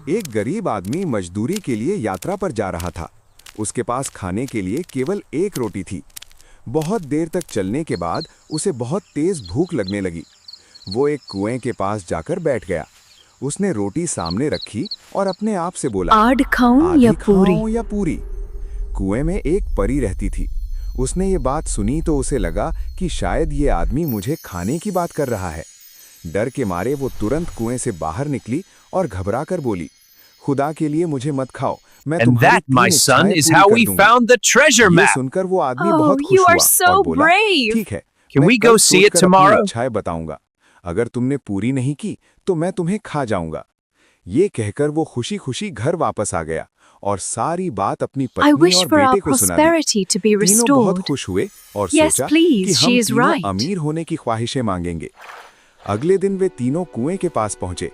एक गरीब आदमी मजदूरी के लिए यात्रा पर जा रहा था। उसके पास खाने के लिए केवल एक रोटी थी। बहुत देर तक चलने के बाद उसे बहुत तेज भूख लगने लगी। वो एक कुएं के पास जाकर बैठ गया। उसने रोटी सामने रखी और अपने आप से बोला, आध खाऊं या आधी पूरी? खाऊं या पूरी? कुएं में एक परी रहती थी। उसने ये बात सुनी तो उसे लगा कि शायद ये आदमी मुझे खाने की बात कर रहा है। डर के मारे वो तुरंत कुएं से बाहर निकली और घबराकर बोली, खुदा के लिए मुझे मत खाओ, मैं And तुम्हारी that, my 3 son, इच्छाएं is पूरी how कर we दूंगी। found the treasure ये map. सुनकर वो आदमी Oh, बहुत खुश you are हुआ so और बोला, brave. ठीक है, Can मैं we कल go see it सोचकर अपनी tomorrow? इच्छाएं बताऊंगा। अगर तुमने पूरी नहीं की तो मैं तुम्हें खा जाऊंगा। ये कहकर वो खुशी खुशी घर वापस आ गया और सारी बात अपनी I पत्नी wish और for our बेटे को सुना दी। prosperity to be तीनों बहुत restored. खुश हुए और Yes, सोचा please, कि she हम is तीनों right. अमीर होने की ख्वाहिशें मांगेंगे। अगले दिन वे तीनों कुएं के पास पहुंचे।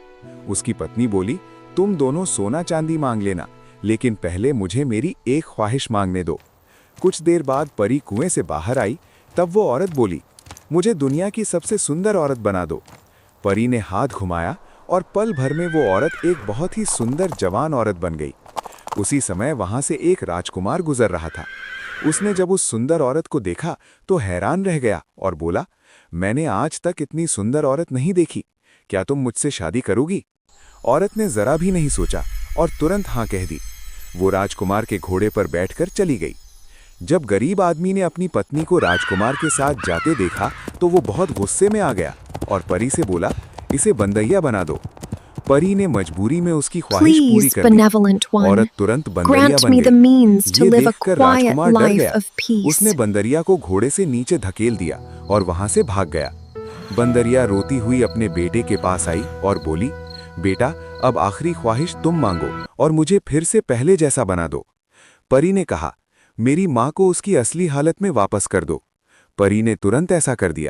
उसकी पत्नी बोली, तुम दोनों सोना चांदी मांग लेना, लेकिन पहले मुझे मेरी एक ख्वाहिश मांगने दो। कुछ देर बाद परी कुएं से बाहर आई। तब वो औरत बोली, मुझे दुनिया की सबसे सुंदर औरत बना दो। परी ने हाथ घुमाया और पल भर में वो औरत एक बहुत ही सुंदर जवान औरत बन गई। उसी समय वहां से एक राजकुमार गुजर रहा था। उसने जब उस सुंदर औरत को देखा तो हैरान रह गया और बोला, मैंने आज तक इतनी सुंदर औरत नहीं देखी, क्या तुम मुझसे शादी करोगी? औरत ने जरा भी नहीं सोचा और तुरंत हाँ कह दी। वो राजकुमार के घोड़े पर बैठकर चली गई। जब गरीब आदमी ने अपनी पत्नी को राजकुमार के साथ जाते देखा तो वो बहुत गुस्से में आ गया और परी से बोला, इसे बंदैया बना दो। परी ने मजबूरी में उसकी ख्वाहिश पूरी Please, कर दी। benevolent one, औरत तुरंत बंदरिया grant बन me the गई। means to ये live a देखकर quiet राजकुमार डर life गया। of peace. उसने बंदरिया को घोड़े से नीचे धकेल दिया और वहां से भाग गया। बंदरिया रोती हुई अपने बेटे के पास आई और बोली, बेटा, अब आखिरी ख्वाहिश तुम मांगो और मुझे फिर से पहले जैसा बना दो। परी ने कहा, मेरी माँ को उसकी असली हालत में वापस कर दो। परी ने तुरंत ऐसा कर दिया।